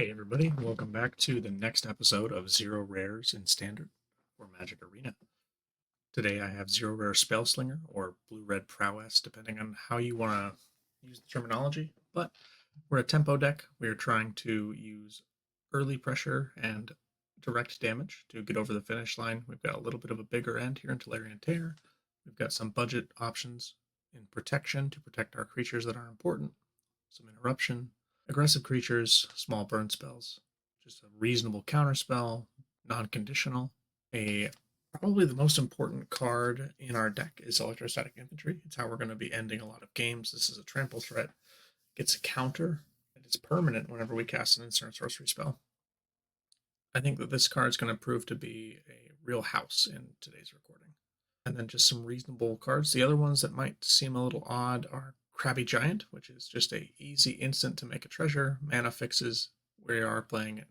Hey everybody, welcome back to the next episode of Zero Rares in Standard or Magic Arena. Today I have Zero Rare Spellslinger or Blue Red Prowess, depending on how you want to use the terminology. But we're a tempo deck. We are trying to use early pressure and direct damage to get over the finish line. We've got a little bit of a bigger end here in Tolarian Terror. We've got some budget options in protection to protect our creatures that are important, some interruption, aggressive creatures, small burn spells, just a reasonable counter spell, non-conditional. A Probably the most important card in our deck is Electrostatic Infantry. It's how we're going to be ending a lot of games. This is a trample threat, gets a counter, and it's permanent whenever we cast an instant sorcery spell. I think that this card is going to prove to be a real house in today's recording. And then just some reasonable cards. The other ones that might seem a little odd are Grabby Giant, which is just a easy instant to make a treasure. Mana fixes. We are playing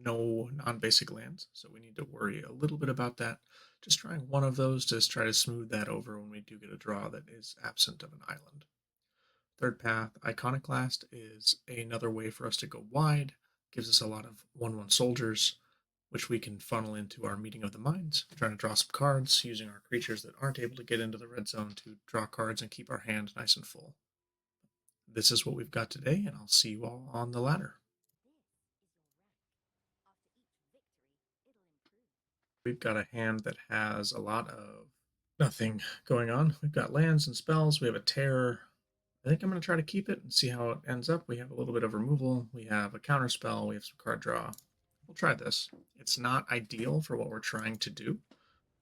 no non-basic lands, so we need to worry a little bit about that. Just trying one of those to try to smooth that over when we do get a draw that is absent of an island. Third path, Iconoclast, is another way for us to go wide. Gives us a lot of 1/1 soldiers, which we can funnel into our meeting of the minds, trying to draw some cards, using our creatures that aren't able to get into the red zone to draw cards and keep our hand nice and full. This is what we've got today, and I'll see you all on the ladder. We've got a hand that has a lot of nothing going on. We've got lands and spells. We have a terror. I think I'm going to try to keep it and see how it ends up. We have a little bit of removal. We have a counter spell. We have some card draw. We'll try this. It's not ideal for what we're trying to do,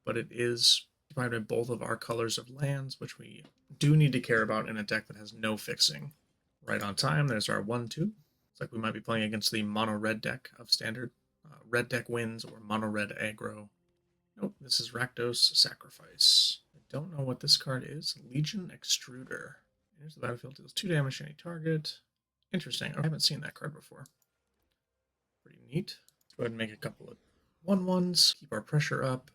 but it is provided both of our colors of lands, which we do need to care about in a deck that has no fixing. Right on time, there's our 1-2. It's like we might be playing against the mono-red deck of Standard. Red deck wins or mono-red aggro. Nope, this is Rakdos Sacrifice. I don't know what this card is. Legion Extruder. Here's the battlefield, deals 2 damage to any target. Interesting, I haven't seen that card before. Pretty neat. Let's go ahead and make a couple of 1/1s, keep our pressure up.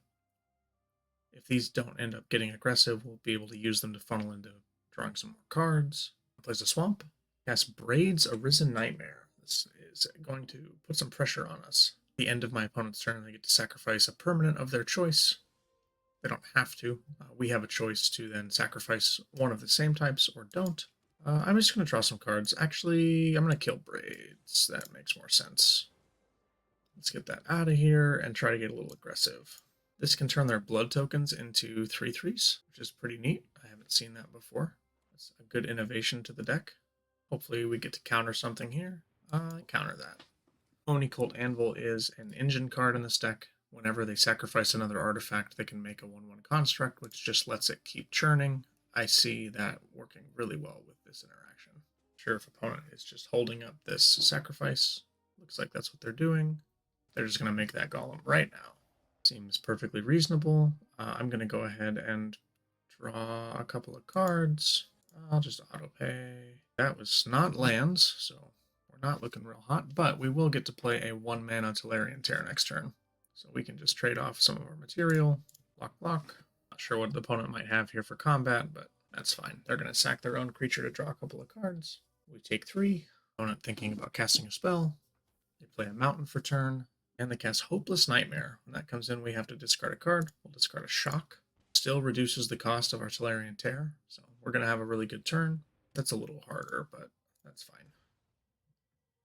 If these don't end up getting aggressive, we'll be able to use them to funnel into drawing some more cards. Plays a swamp. Cast Braids Arisen Nightmare. This is going to put some pressure on us. At the end of my opponent's turn, they get to sacrifice a permanent of their choice. They don't have to. We have a choice to then sacrifice one of the same types or don't. I'm just going to draw some cards. Actually, I'm going to kill Braids. That makes more sense. Let's get that out of here and try to get a little aggressive. This can turn their blood tokens into 3/3s, which is pretty neat. I haven't seen that before. That's a good innovation to the deck. Hopefully we get to counter something here. Counter that. Oni Colt Anvil is an engine card in this deck. Whenever they sacrifice another artifact, they can make a 1/1 construct, which just lets it keep churning. I see that working really well with this interaction. Sure, if opponent is just holding up this sacrifice, looks like that's what they're doing. They're just going to make that golem right now. Seems perfectly reasonable. I'm going to go ahead and draw a couple of cards. I'll just auto pay. That was not lands, so we're not looking real hot, but we will get to play a 1-mana Tolarian Terror next turn. So we can just trade off some of our material. Block. Not sure what the opponent might have here for combat, but that's fine. They're going to sack their own creature to draw a couple of cards. We take 3. Opponent thinking about casting a spell. They play a mountain for turn, and they cast Hopeless Nightmare. When that comes in, we have to discard a card. We'll discard a shock. Still reduces the cost of our Tolarian Terror, so we're going to have a really good turn. That's a little harder, but that's fine.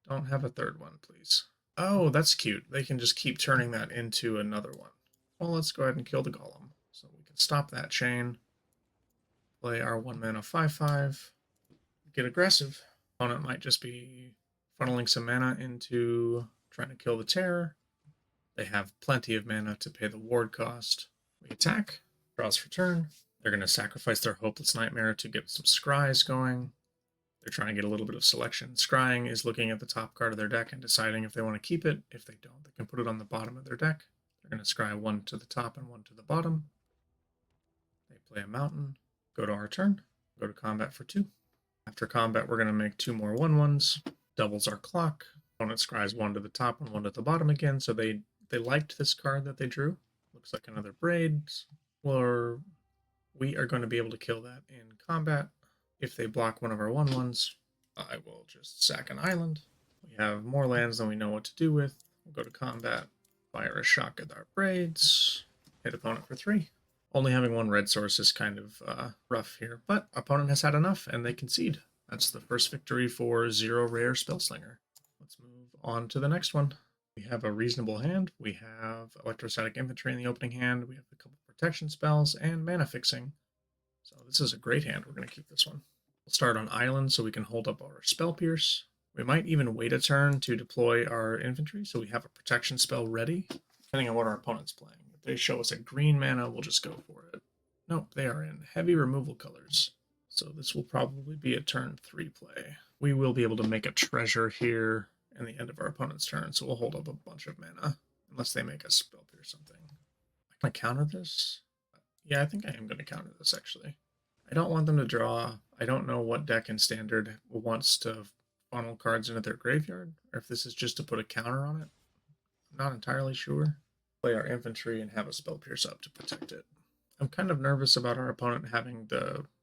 Don't have a third one, please. Oh, that's cute. They can just keep turning that into another one. Well, let's go ahead and kill the golem, so we can stop that chain. Play our 1-mana 5/5. Get aggressive. Opponent might just be funneling some mana into trying to kill the terror. They have plenty of mana to pay the ward cost. We attack. Draws for turn. They're going to sacrifice their Hopeless Nightmare to get some scries going. They're trying to get a little bit of selection. Scrying is looking at the top card of their deck and deciding if they want to keep it. If they don't, they can put it on the bottom of their deck. They're going to scry 1 to the top and 1 to the bottom. They play a mountain. Go to our turn. Go to combat for 2. After combat, we're going to make 2 more 1/1s. Doubles our clock. Opponent scries 1 to the top and 1 to the bottom again. So they liked this card that they drew. Looks like another Braids. Or we are going to be able to kill that in combat. If they block one of our 1/1s, I will just sack an island. We have more lands than we know what to do with. We'll go to combat, fire a shot at our braids, hit opponent for 3. Only having one red source is kind of rough here, but opponent has had enough and they concede. That's the first victory for 0 rare Spellslinger. Let's move on to the next one. We have a reasonable hand. We have Electrostatic Infantry in the opening hand. We have a couple protection spells and mana fixing. So this is a great hand. We're going to keep this one. We'll start on Island so we can hold up our Spell Pierce. We might even wait a turn to deploy our infantry so we have a protection spell ready, depending on what our opponent's playing. If they show us a green mana, we'll just go for it. Nope, they are in heavy removal colors. So this will probably be a turn 3 play. We will be able to make a treasure here in the end of our opponent's turn, so we'll hold up a bunch of mana, unless they make us Spell Pierce something. Can I counter this? Yeah, I think I am going to counter this, actually. I don't want them to draw. I don't know what deck in Standard wants to funnel cards into their graveyard, or if this is just to put a counter on it. I'm not entirely sure. Play our infantry and have a Spell Pierce up to protect it. I'm kind of nervous about our opponent having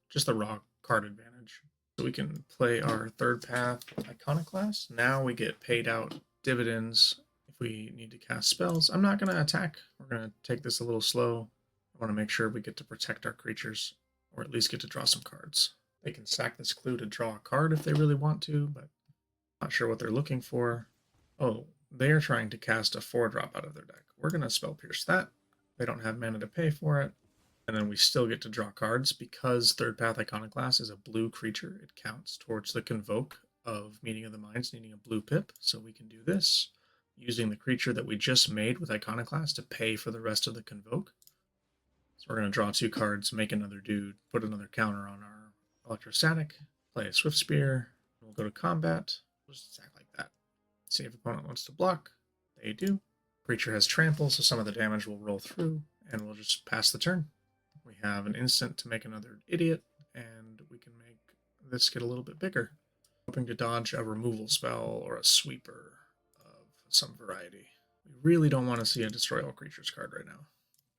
just the raw card advantage. So we can play our third path Iconoclast. Now we get paid out dividends if we need to cast spells. I'm not going to attack. We're going to take this a little slow. I want to make sure we get to protect our creatures, or at least get to draw some cards. They can sack this clue to draw a card if they really want to, but not sure what they're looking for. Oh, they are trying to cast a 4-drop out of their deck. We're going to Spell Pierce that. They don't have mana to pay for it. And then we still get to draw cards. Because Third Path Iconoclast is a blue creature, it counts towards the Convoke of Meeting of the Minds needing a blue pip. So we can do this, using the creature that we just made with Iconoclast to pay for the rest of the Convoke. So we're going to draw 2 cards, make another dude, put another counter on our Electrostatic, play a Swiftspear. We'll go to combat. We'll just attack like that. See if opponent wants to block. They do. Creature has trample, so some of the damage will roll through, and we'll just pass the turn. We have an instant to make another idiot, and we can make this get a little bit bigger. Hoping to dodge a removal spell or a sweeper of some variety. We really don't want to see a Destroy All Creatures card right now.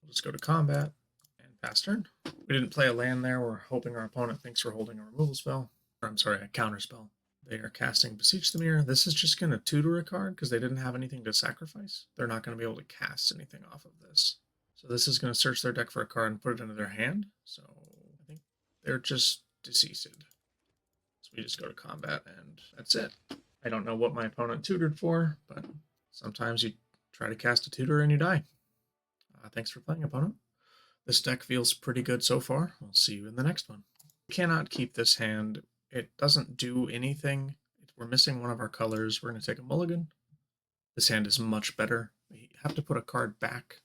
We'll just go to combat and pass turn. We didn't play a land there. We're hoping our opponent thinks we're holding a removal spell. Or, I'm sorry, a counter spell. They are casting Beseech the Mirror. This is just going to tutor a card because they didn't have anything to sacrifice. They're not going to be able to cast anything off of this. So this is going to search their deck for a card and put it into their hand. So I think they're just deceased. So we just go to combat and that's it. I don't know what my opponent tutored for, but sometimes you try to cast a tutor and you die. Thanks for playing, opponent. This deck feels pretty good so far. We'll see you in the next one. We cannot keep this hand. It doesn't do anything. We're missing one of our colors. We're going to take a mulligan. This hand is much better. We have to put a card back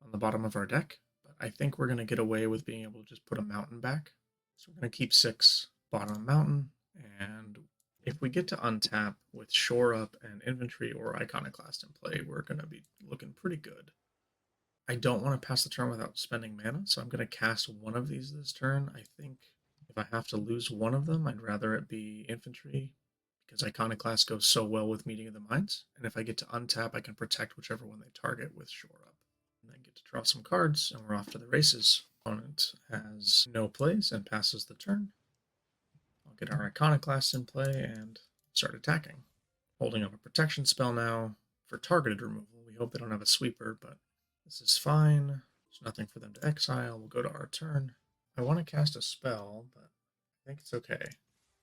on the bottom of our deck, but I think we're going to get away with being able to just put a mountain back. So we're going to keep 6 bottom mountain, and if we get to untap with Shore Up and Infantry or Iconoclast in play, we're going to be looking pretty good. I don't want to pass the turn without spending mana, so I'm going to cast one of these this turn. I think if I have to lose one of them, I'd rather it be Infantry, because Iconoclast goes so well with Meeting of the Minds, and if I get to untap, I can protect whichever one they target with Shore Up. And then get to draw some cards, and we're off to the races. Opponent has no plays and passes the turn. I'll get our Iconoclast in play and start attacking. Holding up a protection spell now for targeted removal. We hope they don't have a sweeper, but this is fine. There's nothing for them to exile. We'll go to our turn. I want to cast a spell, but I think it's okay.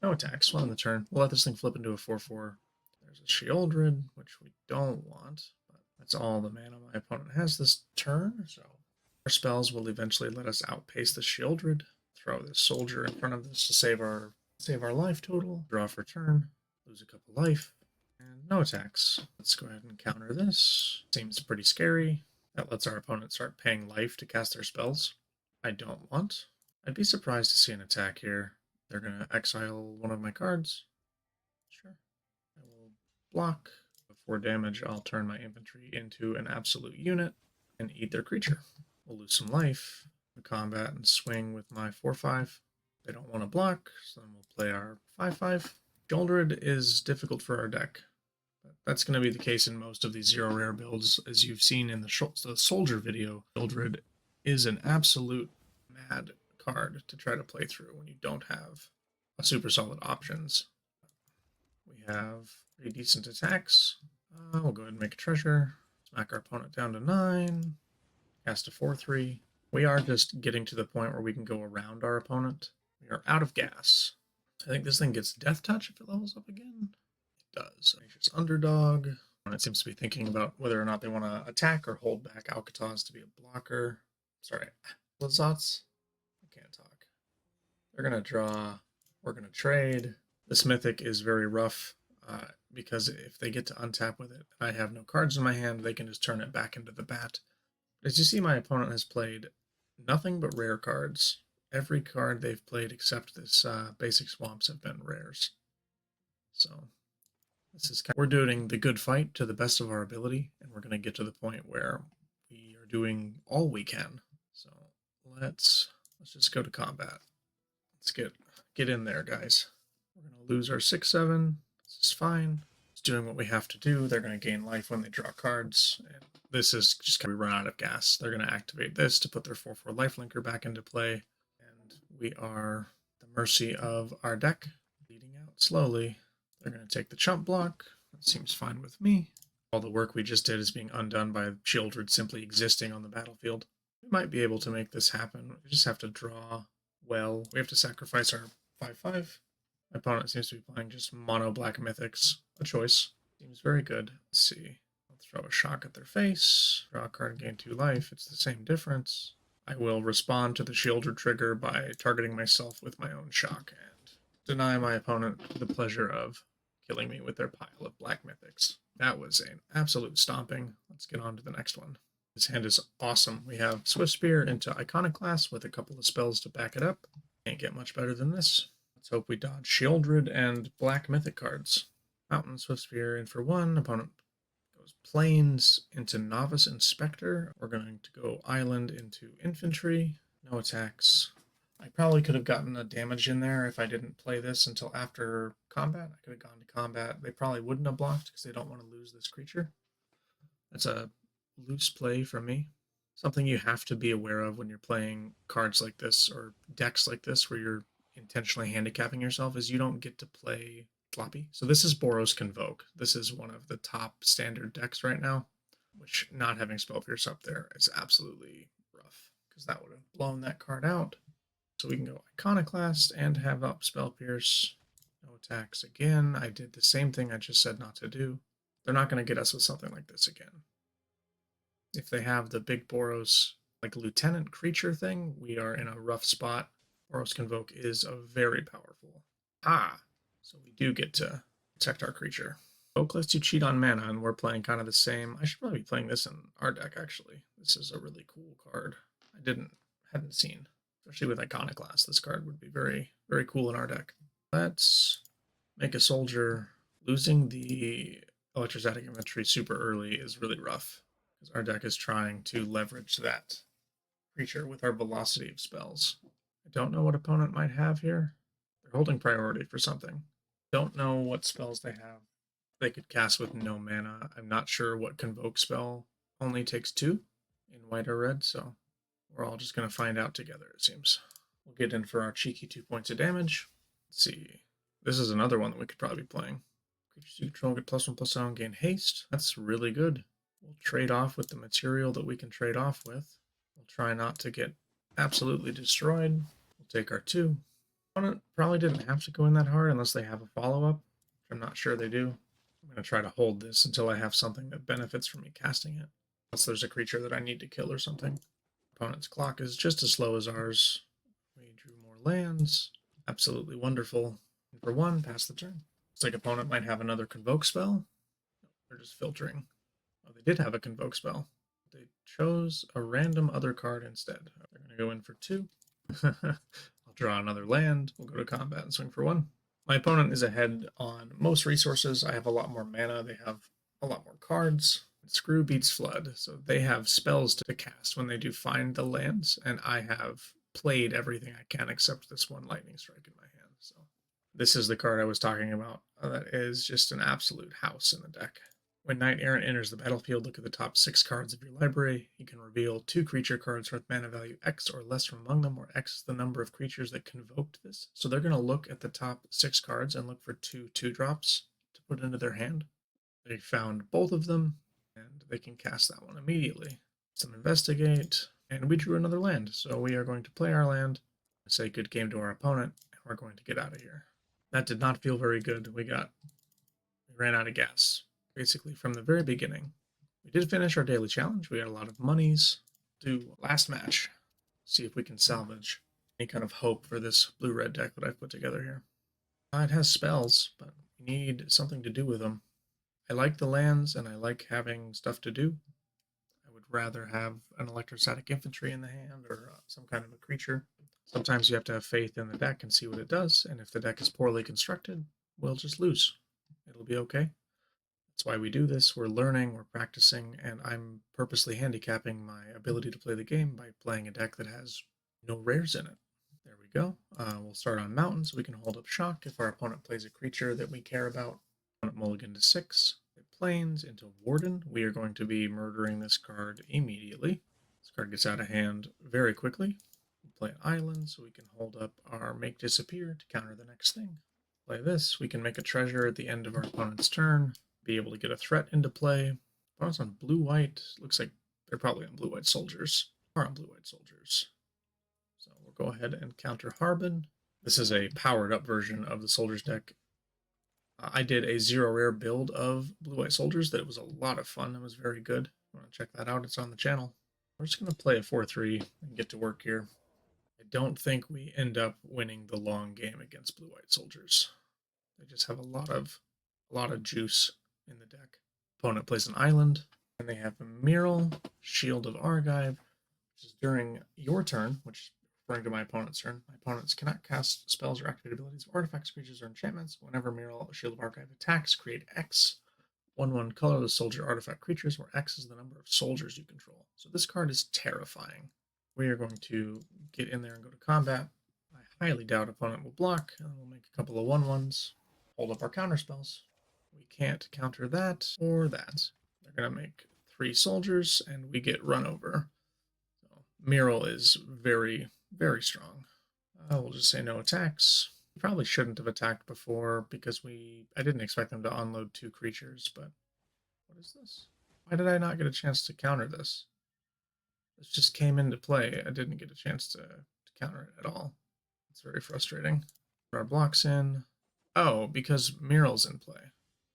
No attacks. One on the turn. We'll let this thing flip into a 4/4. There's a Sheoldred, which we don't want, but that's all the mana my opponent has this turn, so our spells will eventually let us outpace the Sheoldred. Throw this soldier in front of this to save our life total. Draw for turn. Lose a couple life. And no attacks. Let's go ahead and counter this. Seems pretty scary. That lets our opponent start paying life to cast their spells. I don't want. I'd be surprised to see an attack here. They're going to exile one of my cards. Sure. I will block. For damage, I'll turn my infantry into an absolute unit and eat their creature. We'll lose some life. Combat and swing with my 4/5. They don't want to block, so then we'll play our 5/5. Sheoldred is difficult for our deck. That's going to be the case in most of these 0 rare builds, as you've seen in the soldier video. Sheoldred is an absolute mad card to try to play through when you don't have a super solid options. We have Pretty decent attacks. We'll go ahead and make a treasure. Smack our opponent down to 9. Cast a 4/3. We are just getting to the point where we can go around our opponent. We are out of gas. I think this thing gets Death Touch if it levels up again. It does. Anxious Underdog. And it seems to be thinking about whether or not they want to attack or hold back Alcatraz to be a blocker. Sorry, Lazats. I can't talk. They're going to draw. We're going to trade. This Mythic is very rough because if they get to untap with it and I have no cards in my hand, they can just turn it back into the bat. As you see, my opponent has played nothing but rare cards. Every card they've played except this basic swamps have been rares. So this is we're doing the good fight to the best of our ability, and we're going to get to the point where we are doing all we can. So let's just go to combat. Let's get in there, guys. We're going to lose our 6/7. This is fine. It's doing what we have to do. They're going to gain life when they draw cards. And this is just we run out of gas. They're going to activate this to put their 4/4 lifelinker back into play. And we are at the mercy of our deck, bleeding out slowly. They're going to take the chump block. That seems fine with me. All the work we just did is being undone by Shieldred simply existing on the battlefield. We might be able to make this happen. We just have to draw well. We have to sacrifice our 5/5. My opponent seems to be playing just mono black mythics. A choice. Seems very good. Let's see. I'll throw a shock at their face. Draw a card and gain 2 life. It's the same difference. I will respond to the Shieldred trigger by targeting myself with my own shock and deny my opponent the pleasure of killing me with their pile of black mythics. That was an absolute stomping. Let's get on to the next one. This hand is awesome. We have Swiftspear into Iconoclast with a couple of spells to back it up. Can't get much better than this. Let's hope we dodge Shieldred and black mythic cards. Mountain Swiftspear in for 1. Opponent goes Plains into Novice Inspector. We're going to go Island into Infantry. No attacks. I probably could have gotten a damage in there if I didn't play this until after combat. I could have gone to combat. They probably wouldn't have blocked because they don't want to lose this creature. That's a loose play from me. Something you have to be aware of when you're playing cards like this or decks like this where you're intentionally handicapping yourself is you don't get to play floppy. So this is Boros Convoke. This is one of the top standard decks right now, which not having Spell Pierce up there is absolutely rough because that would have blown that card out. So we can go Iconoclast and have up Spell Pierce. No attacks again. I did the same thing I just said not to do. They're not going to get us with something like this again. If they have the big Boros, like Lieutenant creature thing, we are in a rough spot. Boros Convoke is a very powerful. So we do get to protect our creature. Convoke lets you cheat on mana, and we're playing kind of the same. I should probably be playing this in our deck, actually. This is a really cool card. I hadn't seen. Especially with Iconoclast, this card would be very, very cool in our deck. Let's make a soldier. Losing the Electrostatic Infantry super early is really rough, because our deck is trying to leverage that creature with our velocity of spells. I don't know what opponent might have here. They're holding priority for something. Don't know what spells they have. They could cast with no mana. I'm not sure what Convoke spell only takes 2 in white or red, so we're all just going to find out together, it seems. We'll get in for our cheeky 2 points of damage. Let's see. This is another one that we could probably be playing. Creatures you control get +1/+7, gain haste. That's really good. We'll trade off with the material that we can trade off with. We'll try not to get absolutely destroyed. We'll take our 2. Opponent probably didn't have to go in that hard unless they have a follow-up. I'm not sure they do. I'm going to try to hold this until I have something that benefits from me casting it. Unless there's a creature that I need to kill or something. Opponent's clock is just as slow as ours. We drew more lands. Absolutely wonderful. And for 1, pass the turn. Looks like opponent might have another Convoke spell. They're just filtering. Oh, they did have a Convoke spell. They chose a random other card instead. They're going to go in for 2. I'll draw another land. We'll go to combat and swing for 1. My opponent is ahead on most resources. I have a lot more mana. They have a lot more cards. Screw beats Flood, so they have spells to cast when they do find the lands, and I have played everything I can except this one lightning strike in my hand. So this is the card I was talking about. That is just an absolute house in the deck. When Knight Errant enters the battlefield, look at the top 6 cards of your library. You can reveal 2 creature cards with mana value X or less from among them, where X is the number of creatures that convoked this. So they're going to look at the top 6 cards and look for 2 2-drops to put into their hand. They found both of them, and they can cast that one immediately. Some investigate, and we drew another land. So we are going to play our land, say good game to our opponent, and we're going to get out of here. That did not feel very good. We ran out of gas, basically from the very beginning. We did finish our daily challenge. We had a lot of monies. Do last match. See if we can salvage any kind of hope for this blue-red deck that I've put together here. It has spells, but we need something to do with them. I like the lands, and I like having stuff to do. I would rather have an Electrostatic Infantry in the hand or some kind of a creature. Sometimes you have to have faith in the deck and see what it does, and if the deck is poorly constructed, we'll just lose. It'll be okay. That's why we do this. We're learning, we're practicing, and I'm purposely handicapping my ability to play the game by playing a deck that has no rares in it. There we go. We'll start on mountains. We can hold up shock if our opponent plays a creature that we care about. Opponent mulligan to 6. Plains into Warden. We are going to be murdering this card immediately. This card gets out of hand very quickly. We play an island so we can hold up our Make Disappear to counter the next thing. Play this. We can make a treasure at the end of our opponent's turn. Be able to get a threat into play. Opponent's on blue-white. Looks like they're probably on blue-white soldiers. Or on blue-white soldiers. So we'll go ahead and counter Harbin. This is a powered-up version of the soldiers deck. I did a 0 rare build of blue-white soldiers that was a lot of fun. It was very good. If you want to check that out, it's on the channel. We're just going to play a 4-3 and get to work here. I don't think we end up winning the long game against blue-white soldiers. They just have a lot of juice in the deck. Opponent plays an island, and they have a Mural, Shield of Argive, which is during your turn, which referring to my opponent's turn. My opponents cannot cast spells or activate abilities of artifacts, creatures, or enchantments. Whenever Mural or Shield of Archive attacks, create X 1/1 colorless soldier artifact creatures, where X is the number of soldiers you control. So this card is terrifying. We are going to get in there and go to combat. I highly doubt opponent will block, and we'll make a couple of 1/1s, hold up our counter spells. We can't counter that or that. They're going to make 3 soldiers, and we get run over. So Mural is very, very strong. We'll just say no attacks. We probably shouldn't have attacked before because I didn't expect them to unload 2 creatures, but what is this? Why did I not get a chance to counter this? This just came into play. I didn't get a chance to counter it at all. It's very frustrating. Put our blocks in. Oh, because Mural's in play.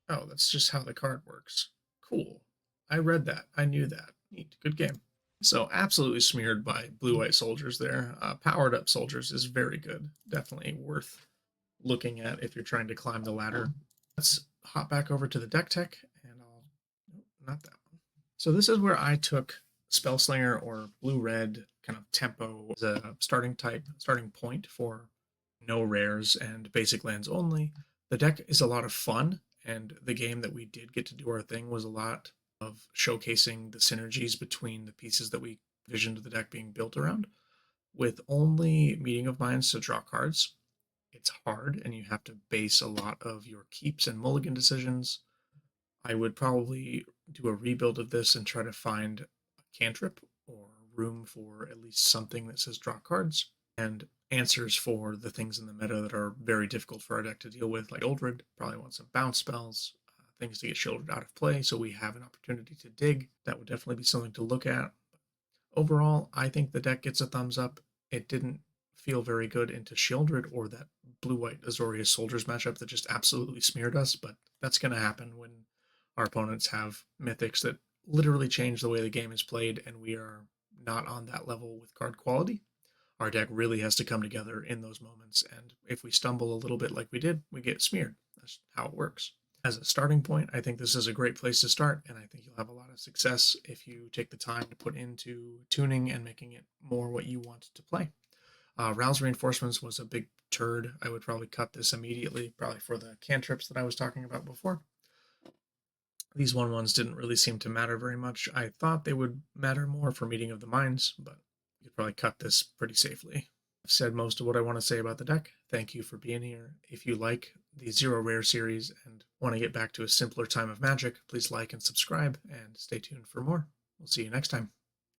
Oh, that's just how the card works. Cool. I read that. I knew that. Neat. Good game. So absolutely smeared by blue-white soldiers there. Powered up soldiers is very good. Definitely worth looking at if you're trying to climb the ladder. Let's hop back over to the deck tech, and not that one. So this is where I took Spellslinger or blue-red kind of tempo as a starting point for no rares and basic lands only. The deck is a lot of fun, and the game that we did get to do our thing was a lot of showcasing the synergies between the pieces that we envisioned the deck being built around. With only Meeting of Minds to draw cards, it's hard, and you have to base a lot of your keeps and mulligan decisions. I would probably do a rebuild of this and try to find a cantrip or room for at least something that says draw cards, and answers for the things in the meta that are very difficult for our deck to deal with, like Oldred. Probably want some bounce spells, things to get shielded out of play so we have an opportunity to dig. That would definitely be something to look at. Overall, I think the deck gets a thumbs up. It didn't feel very good into Shieldred or that blue-white Azorius Soldiers matchup that just absolutely smeared us, but that's going to happen when our opponents have mythics that literally change the way the game is played, and we are not on that level with card quality. Our deck really has to come together in those moments, and if we stumble a little bit like we did, we get smeared. That's how it works. As a starting point, I think this is a great place to start, and I think you'll have a lot of success if you take the time to put into tuning and making it more what you want to play. Rouse Reinforcements was a big turd. I would probably cut this immediately, probably for the cantrips that I was talking about before. These 1/1s didn't really seem to matter very much. I thought they would matter more for Meeting of the Minds, but you could probably cut this pretty safely. I've said most of what I want to say about the deck. Thank you for being here. If you like the 0 Rare series and want to get back to a simpler time of Magic, please like and subscribe, and stay tuned for more. We'll see you next time.